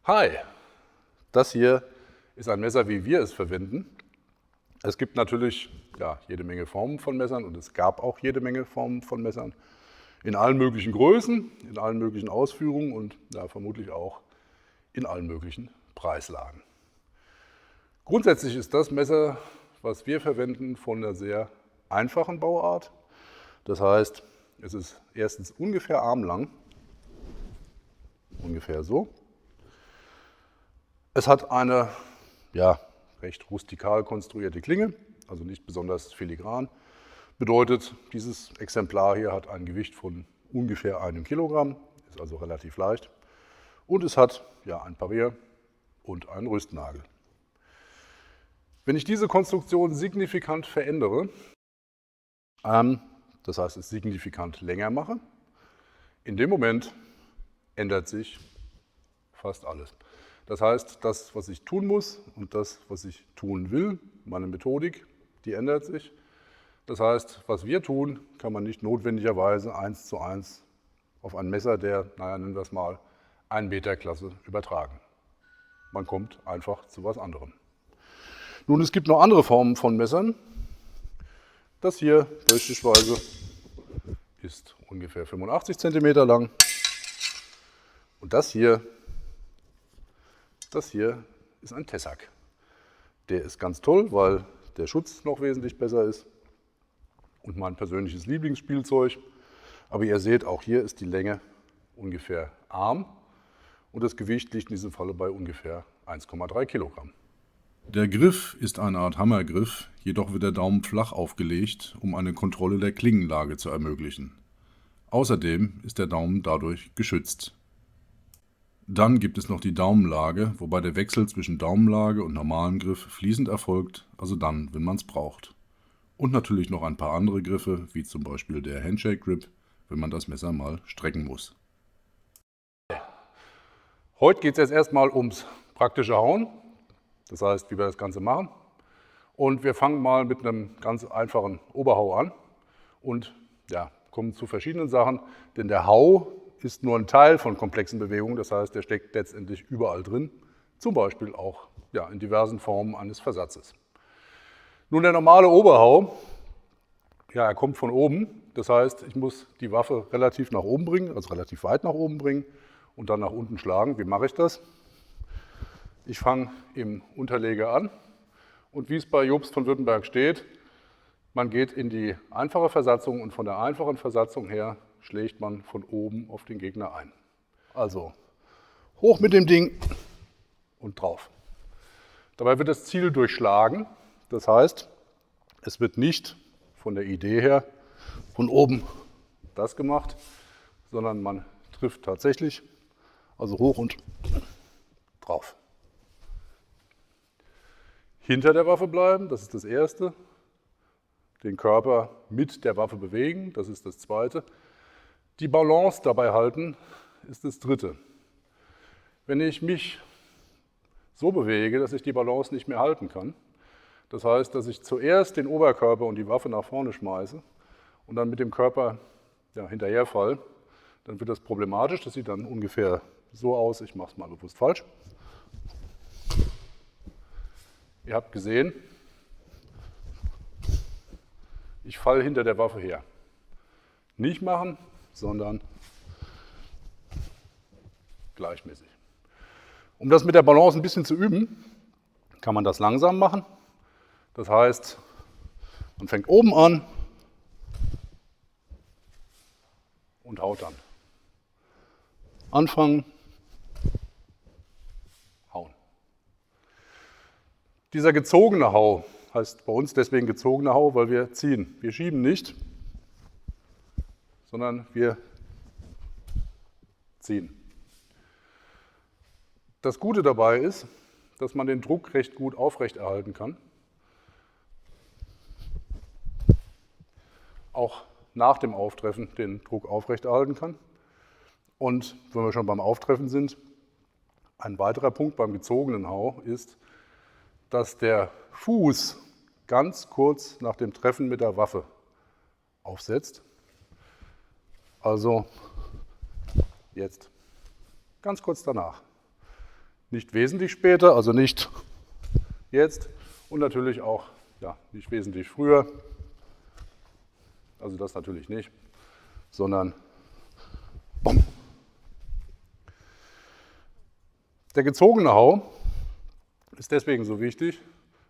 Hi, das hier ist ein Messer, wie wir es verwenden. Es gibt natürlich jede Menge Formen von Messern und es gab auch jede Menge Formen von Messern in allen möglichen Größen, in allen möglichen Ausführungen und vermutlich auch in allen möglichen Preislagen. Grundsätzlich ist das Messer, was wir verwenden, von einer sehr einfachen Bauart. Das heißt, es ist erstens ungefähr armlang, ungefähr so. Es hat eine recht rustikal konstruierte Klinge, also nicht besonders filigran. Bedeutet, dieses Exemplar hier hat ein Gewicht von ungefähr 1 Kilogramm, ist also relativ leicht. Und es hat ein Parier und einen Rüstnagel. Wenn ich diese Konstruktion signifikant verändere, das heißt es signifikant länger mache, in dem Moment ändert sich fast alles. Das heißt, das, was ich tun muss und das, was ich tun will, meine Methodik, die ändert sich. Das heißt, was wir tun, kann man nicht notwendigerweise 1:1 auf ein Messer der, nennen wir es mal, 1 Meter Klasse übertragen. Man kommt einfach zu was anderem. Nun, es gibt noch andere Formen von Messern. Das hier beispielsweise ist ungefähr 85 cm lang. Und das hier ist ein Tessac. Der ist ganz toll, weil der Schutz noch wesentlich besser ist und mein persönliches Lieblingsspielzeug. Aber ihr seht, auch hier ist die Länge ungefähr Arm und das Gewicht liegt in diesem Falle bei ungefähr 1,3 Kilogramm. Der Griff ist eine Art Hammergriff, jedoch wird der Daumen flach aufgelegt, um eine Kontrolle der Klingenlage zu ermöglichen. Außerdem ist der Daumen dadurch geschützt. Dann gibt es noch die Daumenlage, wobei der Wechsel zwischen Daumenlage und normalem Griff fließend erfolgt, also dann, wenn man es braucht. Und natürlich noch ein paar andere Griffe, wie zum Beispiel der Handshake Grip, wenn man das Messer mal strecken muss. Heute geht es jetzt erstmal ums praktische Hauen, das heißt, wie wir das Ganze machen. Und wir fangen mal mit einem ganz einfachen Oberhau an und kommen zu verschiedenen Sachen, denn der Hau ist nur ein Teil von komplexen Bewegungen, das heißt, der steckt letztendlich überall drin, zum Beispiel auch in diversen Formen eines Versatzes. Nun, der normale Oberhau, er kommt von oben, das heißt, ich muss die Waffe relativ nach oben bringen, also relativ weit nach oben bringen und dann nach unten schlagen. Wie mache ich das? Ich fange im Unterleger an und wie es bei Jobst von Württemberg steht, man geht in die einfache Versatzung und von der einfachen Versatzung her schlägt man von oben auf den Gegner ein. Also hoch mit dem Ding und drauf. Dabei wird das Ziel durchschlagen, das heißt, es wird nicht von der Idee her von oben das gemacht, sondern man trifft tatsächlich, also hoch und drauf. Hinter der Waffe bleiben, das ist das Erste. Den Körper mit der Waffe bewegen, das ist das Zweite. Die Balance dabei halten, ist das Dritte. Wenn ich mich so bewege, dass ich die Balance nicht mehr halten kann, das heißt, dass ich zuerst den Oberkörper und die Waffe nach vorne schmeiße und dann mit dem Körper hinterherfalle, dann wird das problematisch. Das sieht dann ungefähr so aus, ich mache es mal bewusst falsch. Ihr habt gesehen, ich falle hinter der Waffe her. Nicht machen, sondern gleichmäßig. Um das mit der Balance ein bisschen zu üben, kann man das langsam machen. Das heißt, man fängt oben an und haut dann. Anfangen, hauen. Dieser gezogene Hau heißt bei uns deswegen gezogener Hau, weil wir ziehen. Wir schieben nicht, sondern wir ziehen. Das Gute dabei ist, dass man den Druck recht gut aufrechterhalten kann. Auch nach dem Auftreffen den Druck aufrechterhalten kann. Und wenn wir schon beim Auftreffen sind, ein weiterer Punkt beim gezogenen Hau ist, dass der Fuß ganz kurz nach dem Treffen mit der Waffe aufsetzt. Also jetzt, ganz kurz danach. nicht wesentlich später, also nicht jetzt und natürlich auch nicht wesentlich früher, also das natürlich nicht, sondern bumm. Der gezogene Hau ist deswegen so wichtig,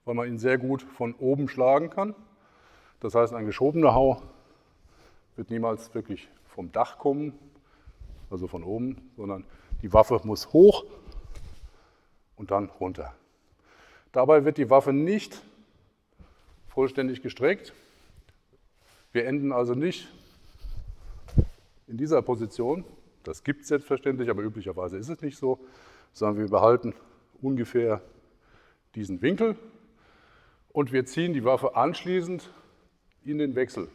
weil man ihn sehr gut von oben schlagen kann. Das heißt, ein geschobener Hau wird niemals wirklich vom Dach kommen, also von oben, sondern die Waffe muss hoch und dann runter. Dabei wird die Waffe nicht vollständig gestreckt. Wir enden also nicht in dieser Position. Das gibt es selbstverständlich, aber üblicherweise ist es nicht so, sondern wir behalten ungefähr diesen Winkel und wir ziehen die Waffe anschließend in den Wechsel.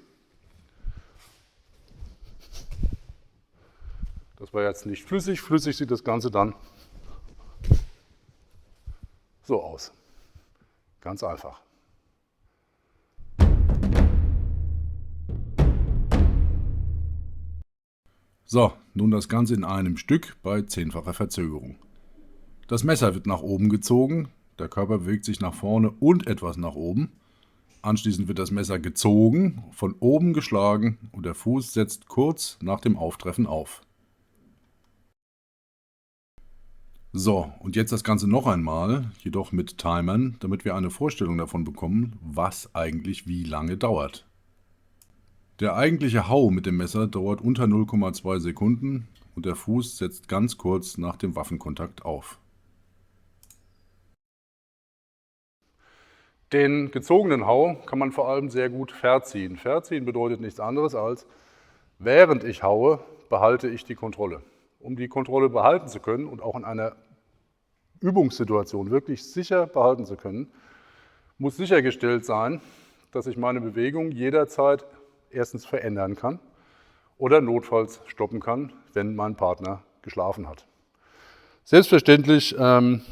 Das war jetzt nicht flüssig. Flüssig sieht das Ganze dann so aus. Ganz einfach. So, nun das Ganze in einem Stück bei 10-facher Verzögerung. Das Messer wird nach oben gezogen, der Körper bewegt sich nach vorne und etwas nach oben. Anschließend wird das Messer gezogen, von oben geschlagen und der Fuß setzt kurz nach dem Auftreffen auf. So, und jetzt das Ganze noch einmal, jedoch mit Timern, damit wir eine Vorstellung davon bekommen, was eigentlich wie lange dauert. Der eigentliche Hau mit dem Messer dauert unter 0,2 Sekunden und der Fuß setzt ganz kurz nach dem Waffenkontakt auf. Den gezogenen Hau kann man vor allem sehr gut verziehen. Verziehen bedeutet nichts anderes als, während ich haue, behalte ich die Kontrolle. Um die Kontrolle behalten zu können und auch in einer Übungssituation wirklich sicher behalten zu können, muss sichergestellt sein, dass ich meine Bewegung jederzeit erstens verändern kann oder notfalls stoppen kann, wenn mein Partner geschlafen hat. Selbstverständlich alles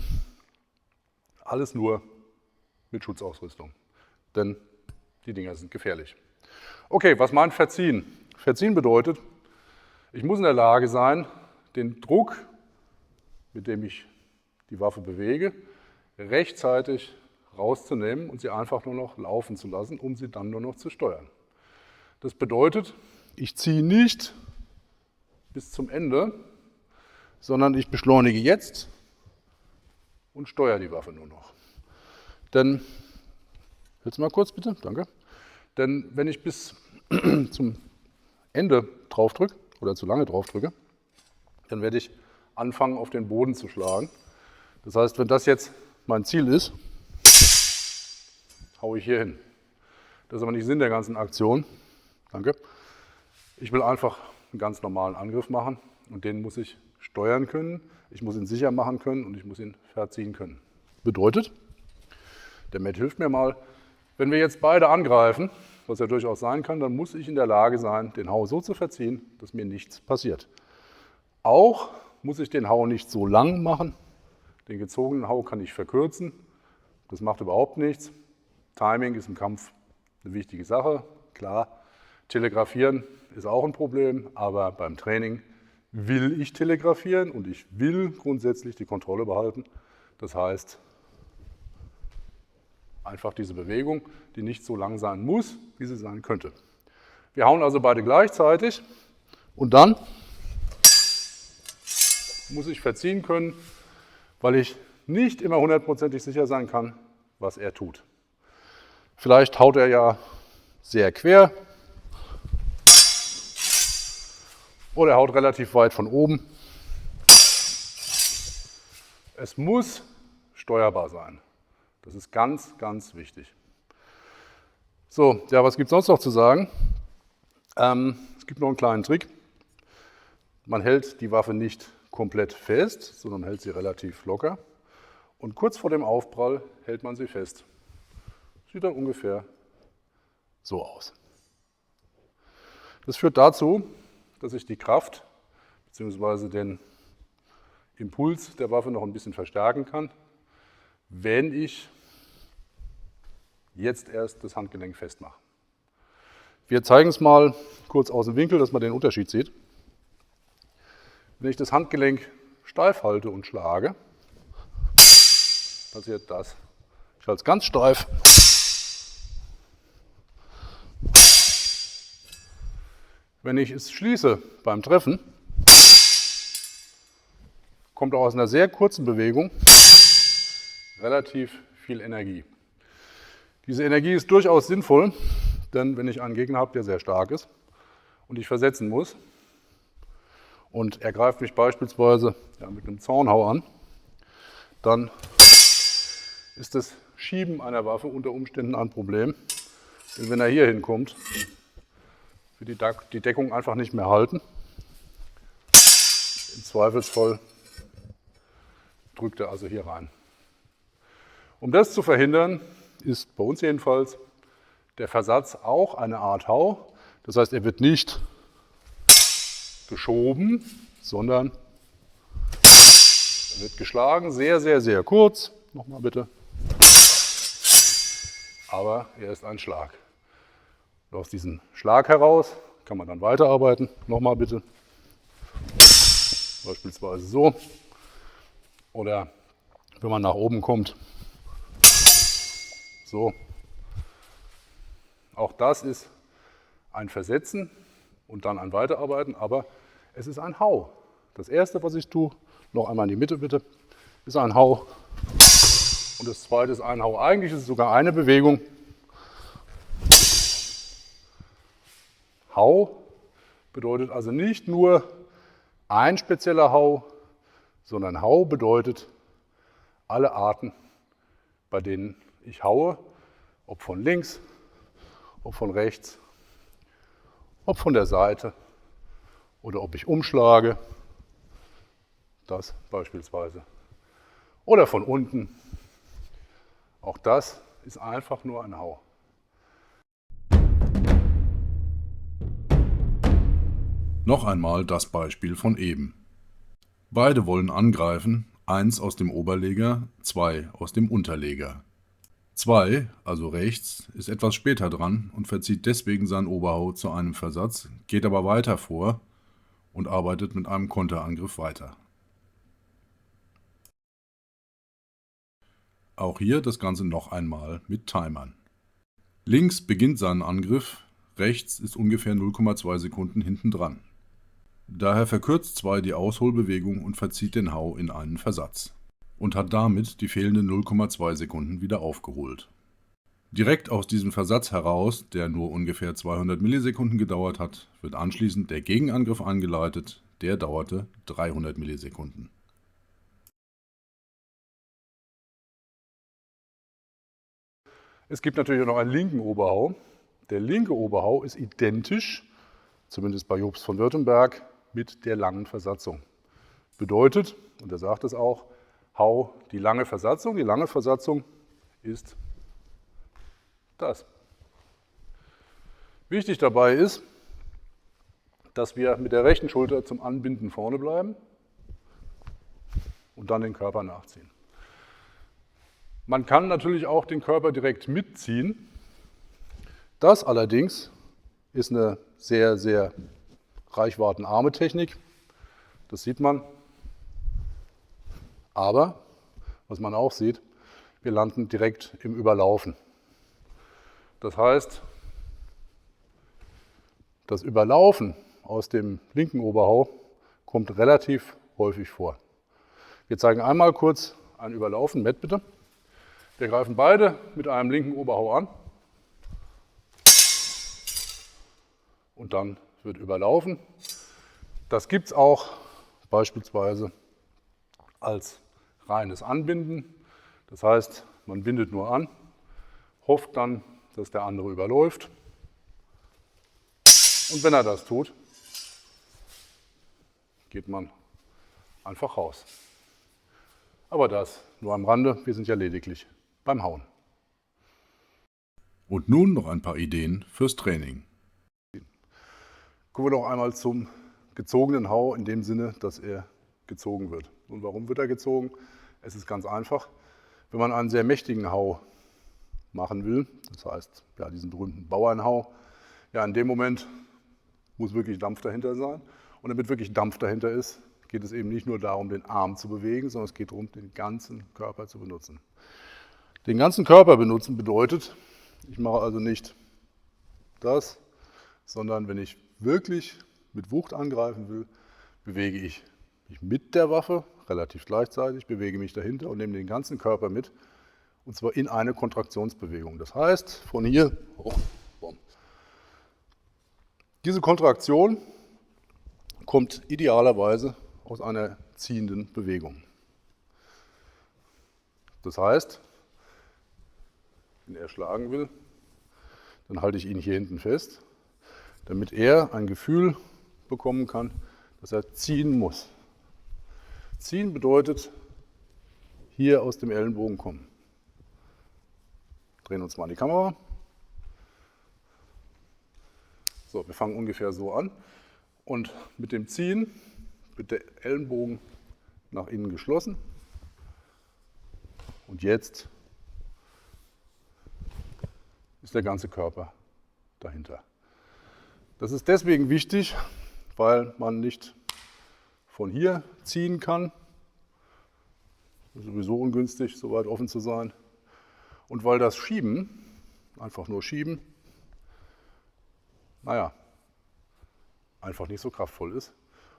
nur mit Schutzausrüstung, denn die Dinger sind gefährlich. Okay, was meint Verziehen? Verziehen bedeutet, ich muss in der Lage sein, den Druck, mit dem ich die Waffe bewege, rechtzeitig rauszunehmen und sie einfach nur noch laufen zu lassen, um sie dann nur noch zu steuern. Das bedeutet, ich ziehe nicht bis zum Ende, sondern ich beschleunige jetzt und steuere die Waffe nur noch. Denn, jetzt mal kurz bitte, danke. Denn wenn ich bis zum Ende drauf drücke oder zu lange drauf drücke, dann werde ich anfangen, auf den Boden zu schlagen. Das heißt, wenn das jetzt mein Ziel ist, haue ich hier hin. Das ist aber nicht Sinn der ganzen Aktion. Danke. Ich will einfach einen ganz normalen Angriff machen und den muss ich steuern können, ich muss ihn sicher machen können und ich muss ihn verziehen können. Bedeutet, der Matt hilft mir mal, wenn wir jetzt beide angreifen, was ja durchaus sein kann, dann muss ich in der Lage sein, den Hau so zu verziehen, dass mir nichts passiert. Auch muss ich den Hau nicht so lang machen, den gezogenen Hau kann ich verkürzen, das macht überhaupt nichts. Timing ist im Kampf eine wichtige Sache, klar. Telegrafieren ist auch ein Problem, aber beim Training will ich telegrafieren und ich will grundsätzlich die Kontrolle behalten. Das heißt, einfach diese Bewegung, die nicht so lang sein muss, wie sie sein könnte. Wir hauen also beide gleichzeitig und dann muss ich verziehen können, weil ich nicht immer hundertprozentig sicher sein kann, was er tut. Vielleicht haut er ja sehr quer oder er haut relativ weit von oben. Es muss steuerbar sein. Das ist ganz, ganz wichtig. So, ja, was gibt es sonst noch zu sagen? Es gibt noch einen kleinen Trick. Man hält die Waffe nicht komplett fest, sondern hält sie relativ locker. Und kurz vor dem Aufprall hält man sie fest. Sieht dann ungefähr so aus. Das führt dazu, dass ich die Kraft bzw. den Impuls der Waffe noch ein bisschen verstärken kann, wenn ich jetzt erst das Handgelenk festmache. Wir zeigen es mal kurz aus dem Winkel, dass man den Unterschied sieht. Wenn ich das Handgelenk steif halte und schlage, passiert das. Ich halte es ganz steif. Wenn ich es schließe beim Treffen, kommt auch aus einer sehr kurzen Bewegung relativ viel Energie. Diese Energie ist durchaus sinnvoll, denn wenn ich einen Gegner habe, der sehr stark ist und ich versetzen muss und er greift mich beispielsweise mit einem Zaunhau an, dann ist das Schieben einer Waffe unter Umständen ein Problem. Denn wenn er hier hinkommt, wird die Deckung einfach nicht mehr halten. Im Zweifelsfall drückt er also hier rein. Um das zu verhindern, ist bei uns jedenfalls der Versatz auch eine Art Hau. Das heißt, er wird nicht geschoben, sondern er wird geschlagen, sehr, sehr, sehr kurz. Nochmal bitte. Aber er ist ein Schlag. Und aus diesem Schlag heraus kann man dann weiterarbeiten. Nochmal bitte. Beispielsweise so. Oder wenn man nach oben kommt, so. Auch das ist ein Versetzen und dann ein Weiterarbeiten, aber es ist ein Hau. Das erste, was ich tue, noch einmal in die Mitte bitte, ist ein Hau. Und das zweite ist ein Hau. Eigentlich ist es sogar eine Bewegung. Hau bedeutet also nicht nur ein spezieller Hau, sondern Hau bedeutet alle Arten, bei denen ich haue, ob von links, ob von rechts, ob von der Seite oder ob ich umschlage, das beispielsweise, oder von unten. Auch das ist einfach nur ein Hau. Noch einmal das Beispiel von eben. Beide wollen angreifen, 1 aus dem Oberleger, 2 aus dem Unterleger. 2, also rechts, ist etwas später dran und verzieht deswegen seinen Oberhau zu einem Versatz, geht aber weiter vor und arbeitet mit einem Konterangriff weiter. Auch hier das Ganze noch einmal mit Timern. Links beginnt seinen Angriff, rechts ist ungefähr 0,2 Sekunden hinten dran. Daher verkürzt 2 die Ausholbewegung und verzieht den Hau in einen Versatz und hat damit die fehlenden 0,2 Sekunden wieder aufgeholt. Direkt aus diesem Versatz heraus, der nur ungefähr 200 Millisekunden gedauert hat, wird anschließend der Gegenangriff eingeleitet, der dauerte 300 Millisekunden. Es gibt natürlich auch noch einen linken Oberhau. Der linke Oberhau ist identisch, zumindest bei Jobst von Württemberg, mit der langen Versatzung. Bedeutet, und er sagt es auch, Hau die lange Versatzung. Die lange Versatzung ist das. Wichtig dabei ist, dass wir mit der rechten Schulter zum Anbinden vorne bleiben und dann den Körper nachziehen. Man kann natürlich auch den Körper direkt mitziehen. Das allerdings ist eine sehr, sehr reichweitenarme Technik. Das sieht man. Aber, was man auch sieht, wir landen direkt im Überlaufen. Das heißt, das Überlaufen aus dem linken Oberhau kommt relativ häufig vor. Wir zeigen einmal kurz ein Überlaufen. Matt, bitte. Wir greifen beide mit einem linken Oberhau an und dann wird überlaufen. Das gibt es auch beispielsweise als reines Anbinden. Das heißt, man bindet nur an, hofft dann, dass der andere überläuft. Und wenn er das tut, geht man einfach raus. Aber das nur am Rande, wir sind ja lediglich beim Hauen. Und nun noch ein paar Ideen fürs Training. Kommen wir noch einmal zum gezogenen Hau in dem Sinne, dass er gezogen wird. Und warum wird er gezogen? Es ist ganz einfach. Wenn man einen sehr mächtigen Hau machen will, das heißt ja, diesen berühmten Bauernhau, ja, in dem Moment muss wirklich Dampf dahinter sein. Und damit wirklich Dampf dahinter ist, geht es eben nicht nur darum, den Arm zu bewegen, sondern es geht darum, den ganzen Körper zu benutzen. Den ganzen Körper benutzen bedeutet, ich mache also nicht das, sondern wenn ich wirklich mit Wucht angreifen will, bewege ich mich mit der Waffe, relativ gleichzeitig, bewege mich dahinter und nehme den ganzen Körper mit, und zwar in eine Kontraktionsbewegung. Das heißt, von hier hoch, bumm. Diese Kontraktion kommt idealerweise aus einer ziehenden Bewegung. Das heißt, wenn er schlagen will, dann halte ich ihn hier hinten fest, damit er ein Gefühl bekommen kann, dass er ziehen muss. Ziehen bedeutet, hier aus dem Ellenbogen kommen. Drehen uns mal an die Kamera. So, wir fangen ungefähr so an. Und mit dem Ziehen wird der Ellenbogen nach innen geschlossen. Und jetzt ist der ganze Körper dahinter. Das ist deswegen wichtig, weil man nicht von hier ziehen kann. Ist sowieso ungünstig, so weit offen zu sein. Und weil das Schieben, einfach nur Schieben, einfach nicht so kraftvoll ist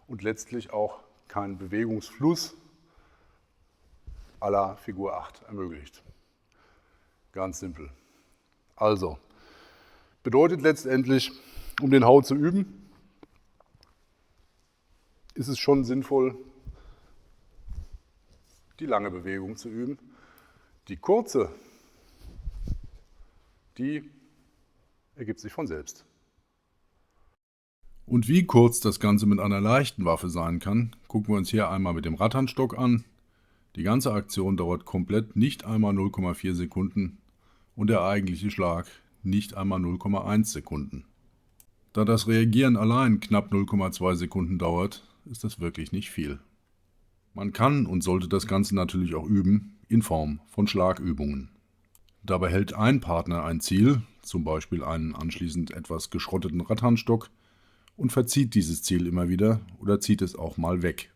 und letztlich auch keinen Bewegungsfluss à la Figur 8 ermöglicht. Ganz simpel. Also, bedeutet letztendlich, um den Hau zu üben, ist es schon sinnvoll, die lange Bewegung zu üben. Die kurze, die ergibt sich von selbst. Und wie kurz das Ganze mit einer leichten Waffe sein kann, gucken wir uns hier einmal mit dem Rattanstock an. Die ganze Aktion dauert komplett nicht einmal 0,4 Sekunden und der eigentliche Schlag nicht einmal 0,1 Sekunden. Da das Reagieren allein knapp 0,2 Sekunden dauert, ist das wirklich nicht viel. Man kann und sollte das Ganze natürlich auch üben in Form von Schlagübungen. Dabei hält ein Partner ein Ziel, zum Beispiel einen anschließend etwas geschrotteten Rattanstock, und verzieht dieses Ziel immer wieder oder zieht es auch mal weg.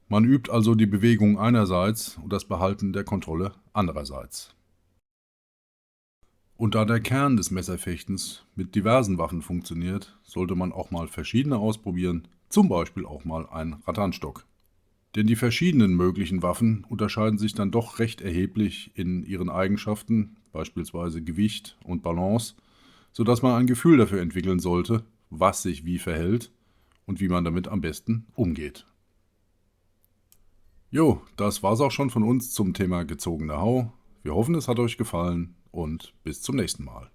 Man übt also die Bewegung einerseits und das Behalten der Kontrolle andererseits. Und da der Kern des Messerfechtens mit diversen Waffen funktioniert, sollte man auch mal verschiedene ausprobieren, zum Beispiel auch mal einen Rattanstock. Denn die verschiedenen möglichen Waffen unterscheiden sich dann doch recht erheblich in ihren Eigenschaften, beispielsweise Gewicht und Balance, sodass man ein Gefühl dafür entwickeln sollte, was sich wie verhält und wie man damit am besten umgeht. Jo, das war's auch schon von uns zum Thema gezogene Hau. Wir hoffen, es hat euch gefallen und bis zum nächsten Mal.